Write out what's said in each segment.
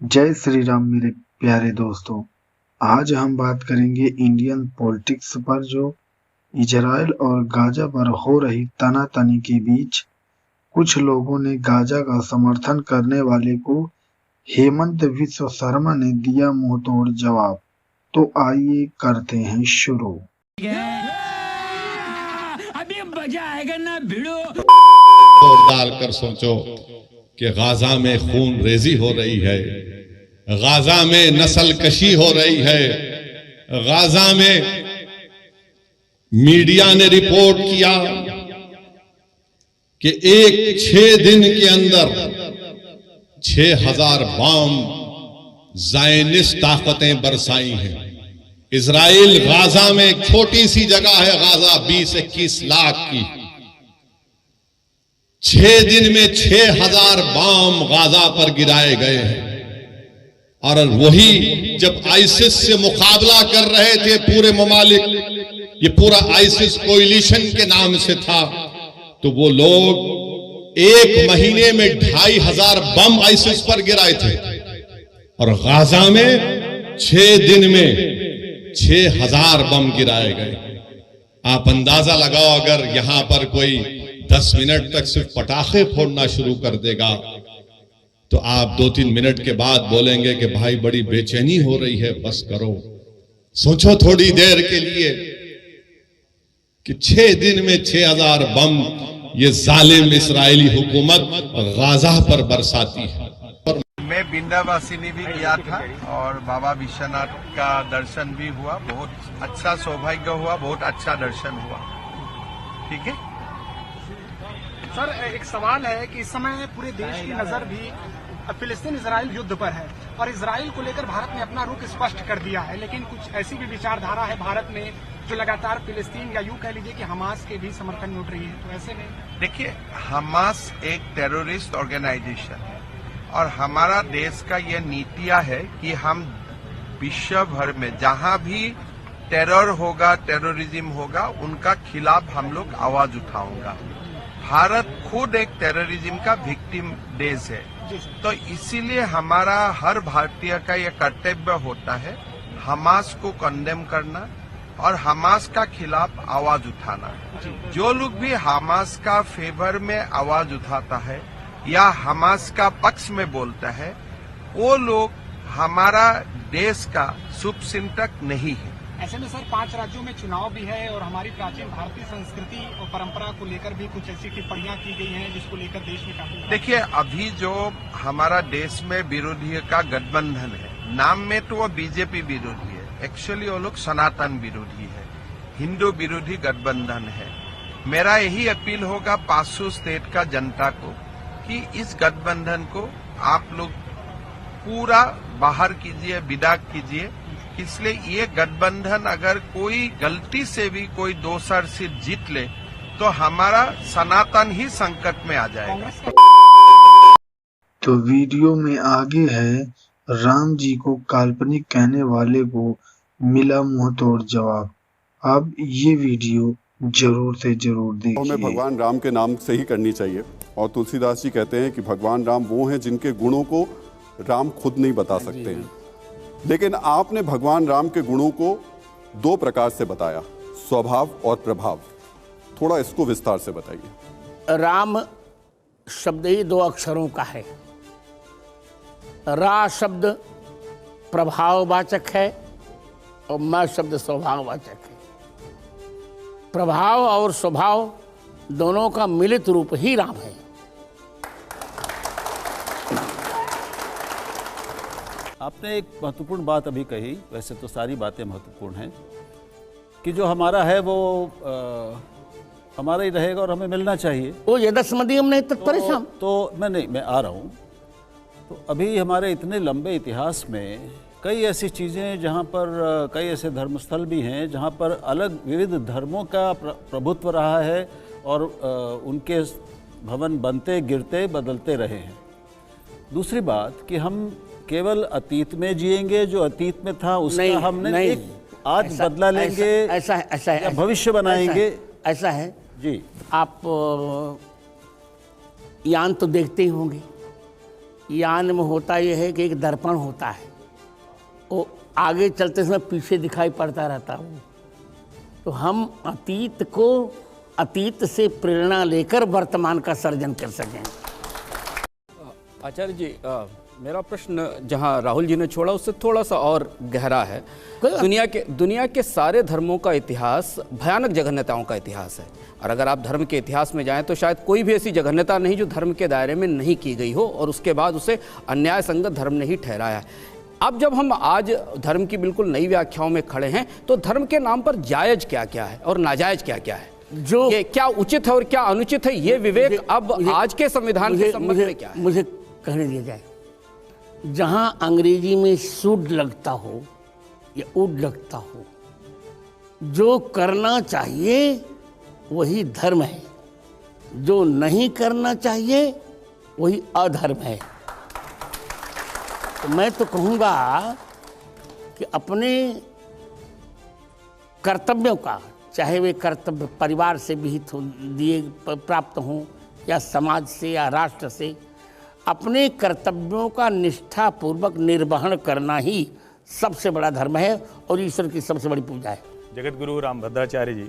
जय श्री राम मेरे प्यारे दोस्तों। आज हम बात करेंगे इंडियन पॉलिटिक्स पर, जो इजराइल और गाजा पर हो रही तनातनी के बीच कुछ लोगों ने गाजा का समर्थन करने वाले को हेमंत विश्व शर्मा ने दिया मुंहतोड़ जवाब। तो आइए करते हैं शुरू। अभी मजा आएगा ना भिड़ो। और डालकर सोचो कि गाजा में खून रेजी हो रही है, गाजा में नस्ल कशी हो रही है, गाजा में मीडिया ने रिपोर्ट किया कि 6 दिन के अंदर 6000 बम ज़ायनिस्ट ताकतें बरसाई हैं। इजराइल गाजा में एक छोटी सी जगह है, गाजा 20-21 लाख की, 6 दिन में 6000 बम गाजा पर गिराए गए हैं। और वही जब आईसिस से मुकाबला कर रहे थे पूरे ममालिक, ये पूरा आईसिस कोएलिशन के नाम से था, तो वो लोग 1 महीने में 2500 बम आईसिस पर गिराए थे और गाजा में 6 दिन में 6000 बम गिराए गए। आप अंदाजा लगाओ, अगर यहां पर कोई 10 मिनट तक सिर्फ पटाखे फोड़ना शुरू कर देगा तो आप 2-3 मिनट के बाद बोलेंगे कि भाई बड़ी बेचैनी हो रही है, बस करो। सोचो थोड़ी देर के लिए कि 6 दिन में 6000 बम ये जालिम इस्राएली हुकूमत गाजा पर बरसाती है। मैं बिंदावासिनी भी गया था और बाबा विश्वनाथ का दर्शन भी हुआ। बहुत अच्छा सौभाग्य हुआ, बहुत अच्छा दर्शन हुआ। ठीक है सर, एक सवाल है कि इस समय पूरे देश की नजर भी फिलिस्तीन इजराइल युद्ध पर है और इजराइल को लेकर भारत ने अपना रुख स्पष्ट कर दिया है, लेकिन कुछ ऐसी भी विचारधारा है भारत में जो लगातार फिलिस्तीन या यूं कह लीजिए कि हमास के भी समर्थन में उठ रही है। तो ऐसे में देखिए, हमास एक टेररिस्ट ऑर्गेनाइजेशन है और हमारा देश का यह नीतियां है कि हम विश्व भर में जहां भी टेरर होगा, टेररिज्म होगा, उनका खिलाफ हम लोग आवाज उठाऊंगा। भारत खुद एक टेररिज्म का विक्टिम देश है, तो इसीलिए हमारा हर भारतीय का यह कर्तव्य होता है हमास को कंडेम करना और हमास का खिलाफ आवाज उठाना। जो लोग भी हमास का फेवर में आवाज उठाता है या हमास का पक्ष में बोलता है, वो लोग हमारा देश का शुभचिंतक नहीं है। ऐसे में सर 5 राज्यों में चुनाव भी है और हमारी प्राचीन भारतीय संस्कृति और परंपरा को लेकर भी कुछ ऐसी टिप्पणियां की गई हैं जिसको लेकर देश में काफी। देखिए, अभी जो हमारा देश में विरोधी का गठबंधन है, नाम में तो वो बीजेपी विरोधी है, एक्चुअली वो लोग सनातन विरोधी है, हिंदू विरोधी गठबंधन है। मेरा यही अपील होगा 500 स्टेट का जनता को कि इस गठबंधन को आप लोग पूरा बाहर कीजिए, विदा कीजिए। इसलिए ये गठबंधन अगर कोई गलती से भी कोई 2 सीट जीत ले तो हमारा सनातन ही संकट में आ जाएगा। तो वीडियो में आगे है, राम जी को काल्पनिक कहने वाले को मिला मुंहतोड़ जवाब। अब ये वीडियो जरूर से जरूर देखिए। हमें भगवान राम के नाम से ही करनी चाहिए। और तुलसीदास जी कहते हैं कि भगवान राम वो हैं जिनके गुणों को राम खुद नहीं बता सकते हैं, लेकिन आपने भगवान राम के गुणों को 2 प्रकार से बताया, स्वभाव और प्रभाव। थोड़ा इसको विस्तार से बताइए। राम शब्द ही 2 अक्षरों का है। रा शब्द प्रभाववाचक है और म शब्द स्वभाववाचक है। प्रभाव और स्वभाव दोनों का मिलित रूप ही राम है। आपने एक महत्वपूर्ण बात अभी कही, वैसे तो सारी बातें महत्वपूर्ण हैं, कि जो हमारा है वो हमारा ही रहेगा और हमें मिलना चाहिए। वो यदस्मदीयम नहीं तत्परिश्रम। तो मैं आ रहा हूँ। तो अभी हमारे इतने लंबे इतिहास में कई ऐसी चीज़ें जहाँ पर कई ऐसे धर्मस्थल भी हैं जहाँ पर अलग विविध धर्मों का प्रभुत्व रहा है और उनके भवन बनते गिरते बदलते रहे हैं। दूसरी बात कि हम केवल अतीत में जिएंगे, जो अतीत में था उसका हमने एक आज बदला लेंगे, ऐसा है, भविष्य बनाएंगे, ऐसा है जी। आप यान तो देखते ही होंगे, यान में होता यह है कि एक दर्पण होता है, वो आगे चलते समय पीछे दिखाई पड़ता रहता है। तो हम अतीत से प्रेरणा लेकर वर्तमान का सर्जन कर सकें। आचार्य जी, मेरा प्रश्न जहां राहुल जी ने छोड़ा उससे थोड़ा सा और गहरा है। दुनिया के सारे धर्मों का इतिहास भयानक जघन्यताओं का इतिहास है, और अगर आप धर्म के इतिहास में जाएं तो शायद कोई भी ऐसी जघन्यता नहीं जो धर्म के दायरे में नहीं की गई हो और उसके बाद उसे अन्याय संगत धर्म ने ही ठहराया है। अब जब हम आज धर्म की बिल्कुल नई व्याख्याओं में खड़े हैं तो धर्म के नाम पर जायज क्या क्या है और नाजायज क्या क्या है, जो ये क्या उचित है और क्या अनुचित है, ये विवेक अब आज के संविधान के संबंध में क्या है? मुझे कहने दिया जाए, जहां अंग्रेजी में शुड लगता हो या उड लगता हो, जो करना चाहिए वही धर्म है, जो नहीं करना चाहिए वही अधर्म है। तो मैं तो कहूँगा कि अपने कर्तव्यों का, चाहे वे कर्तव्य परिवार से विहित हो दिए प्राप्त हों या समाज से या राष्ट्र से, अपने कर्तव्यों का निष्ठापूर्वक निर्वहन करना ही सबसे बड़ा धर्म है और ईश्वर की सबसे बड़ी पूजा है। जगत गुरु रामभद्राचार्य जी,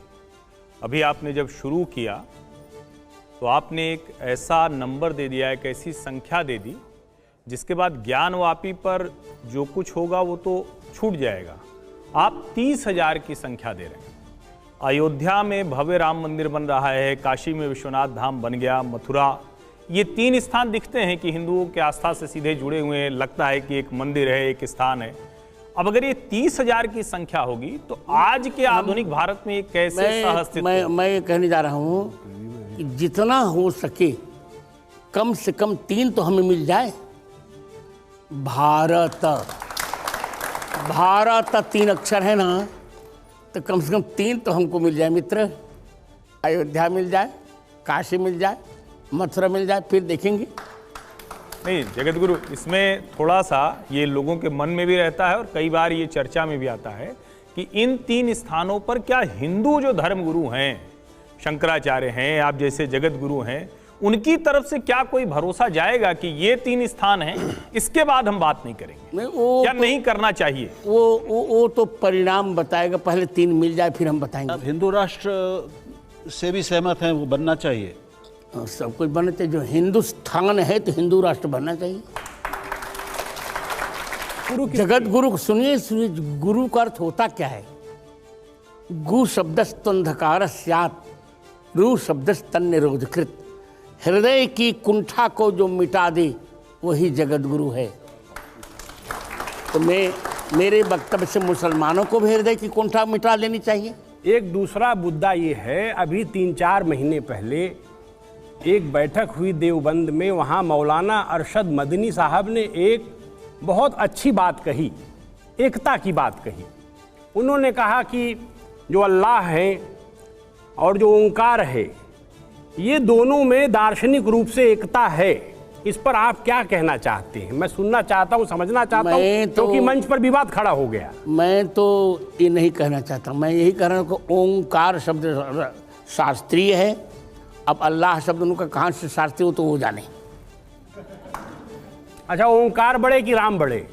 अभी आपने जब शुरू किया तो आपने एक ऐसा नंबर दे दिया, एक ऐसी संख्या दे दी जिसके बाद ज्ञानवापी पर जो कुछ होगा वो तो छूट जाएगा। आप 30,000 की संख्या दे रहे हैं। अयोध्या में भव्य राम मंदिर बन रहा है, काशी में विश्वनाथ धाम बन गया, मथुरा, ये 3 स्थान दिखते हैं कि हिंदुओं के आस्था से सीधे जुड़े हुए हैं, लगता है कि एक मंदिर है, एक स्थान है। अब अगर ये 30,000 की संख्या होगी तो आज के आधुनिक भारत में कैसे सहअस्तित्व? मैं ये कहने जा रहा हूँ कि जितना हो सके कम से कम 3 तो हमें मिल जाए। भारत 3 अक्षर है ना, तो कम से कम 3 तो हमको मिल जाए मित्र। अयोध्या मिल जाए, काशी मिल जाए, मथुरा मिल जाए, फिर देखेंगे। नहीं जगत गुरु, इसमें थोड़ा सा ये लोगों के मन में भी रहता है और कई बार ये चर्चा में भी आता है कि इन 3 स्थानों पर क्या हिंदू जो धर्म गुरु हैं, शंकराचार्य हैं, आप जैसे जगत गुरु हैं, उनकी तरफ से क्या कोई भरोसा जाएगा कि ये 3 स्थान हैं, इसके बाद हम बात नहीं करेंगे या तो, नहीं करना चाहिए? वो तो परिणाम बताएगा, पहले 3 मिल जाए फिर हम बताएंगे। आप हिंदू राष्ट्र से भी सहमत हैं, वो बनना चाहिए? सब कुछ बनना चाहिए। जो हिंदुस्तान है तो हिंदू राष्ट्र बनना चाहिए। जगत गुरु सुनिए, गुरु का अर्थ होता क्या है? गु शब्दस्तंधकार स्यात्, रु शब्दस्तन निरोधकृत। हृदय की कुंठा को जो मिटा दे वही जगत गुरु है। तो मेरे वक्तव्य से मुसलमानों को भी हृदय की कुंठा मिटा लेनी चाहिए। एक दूसरा मुद्दा ये है, अभी 3-4 महीने पहले एक बैठक हुई देवबंद में, वहाँ मौलाना अरशद मदनी साहब ने एक बहुत अच्छी बात कही, एकता की बात कही। उन्होंने कहा कि जो अल्लाह है और जो ओंकार है, ये दोनों में दार्शनिक रूप से एकता है। इस पर आप क्या कहना चाहते हैं? मैं सुनना चाहता हूँ, समझना चाहता हूँ, क्योंकि मंच पर विवाद खड़ा हो गया। मैं तो ये नहीं कहना चाहता, मैं यही कह रहा हूँ कि ओंकार शब्द शास्त्रीय है। अब अल्लाह शब्द उनका कहाँ से शास्त्रीय हो तो वो जाने। अच्छा, ओंकार बड़े कि राम बड़े?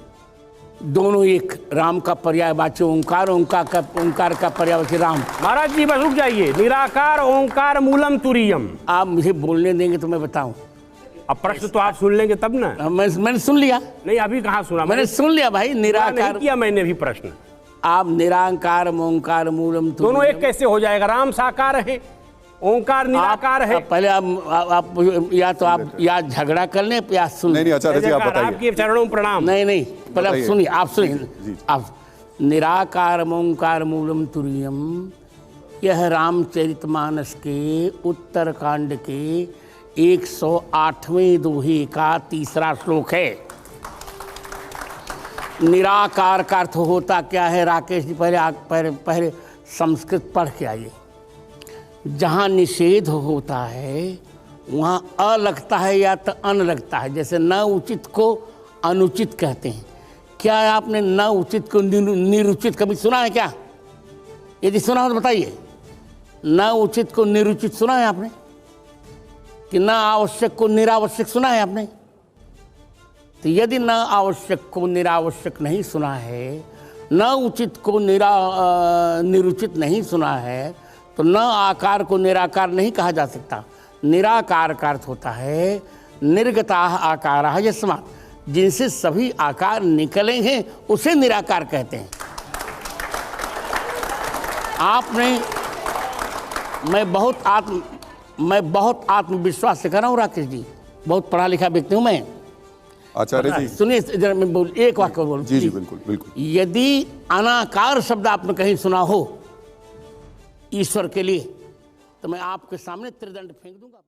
दोनों एक। राम का पर्यायवाची ओंकार, ओंकार का पर्यायवाची राम। महाराज जी बस रुक जाइए। निराकार ओंकार मूलम तुरीयम। आप मुझे बोलने देंगे तो मैं बताऊं। अब प्रश्न तो आप सुन लेंगे तब ना। मैंने सुन लिया। नहीं, अभी कहाँ सुना? मैंने सुन लिया भाई। निराकार नहीं किया मैंने भी प्रश्न। आप निराकार ओंकार मूलम तुरीयम, दोनों एक कैसे हो जाएगा? राम साकार है, ओंकार निराकार है। पहले आप या झगड़ा कर लें या सुन। नहीं आचार्य जी आप बताइए। आपके चरणों में प्रणाम। नहीं पहले आप सुनिए, आप निराकार ओंकार मूलम तुरीयम, यह रामचरितमानस के उत्तरकांड के 108वें दोहे का 3रा श्लोक है। निराकार का अर्थ होता क्या है? राकेश जी पहले संस्कृत पढ़ के आइए। जहाँ निषेध होता है वहाँ अ लगता है या तो अन लगता है। जैसे न उचित को अनुचित कहते हैं। क्या आपने न उचित को निरुचित कभी सुना है क्या? यदि सुना हो तो बताइए। न उचित को निरुचित सुना है आपने? कि न आवश्यक को निरावश्यक सुना है आपने? तो यदि न आवश्यक को निरावश्यक नहीं सुना है, न उचित को निरुचित नहीं सुना है, तो न आकार को निराकार नहीं कहा जा सकता। निराकार का अर्थ होता है निर्गता आकार यस्मात्, जिनसे सभी आकार निकले हैं उसे निराकार कहते हैं। आपने मैं बहुत आत्मविश्वास से कर रहा हूँ राकेश जी, बहुत पढ़ा लिखा व्यक्ति हूँ मैं। आचार्य जी सुनिए जरा, मैं एक वाक्य बोल। जी बिल्कुल बिल्कुल। यदि अनाकार शब्द आपने कहीं सुना हो ईश्वर के लिए, तो मैं आपके सामने त्रिदंड फेंक दूंगा।